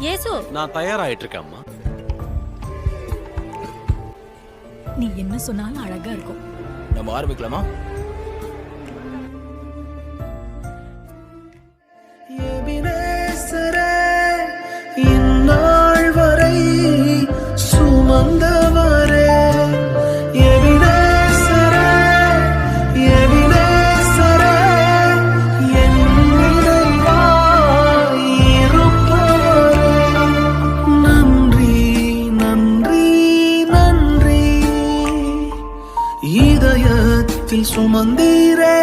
ஏசு, நான் தயாராயிட்டு இருக்கேன் அம்மா. நீ என்ன சொன்னாலும் அழகா இருக்கும். நம்ம ஆரம்பிக்கலாமா? இந்நாள் வரை சுமந்தவரே இதயத்தில் சுமந்தீரே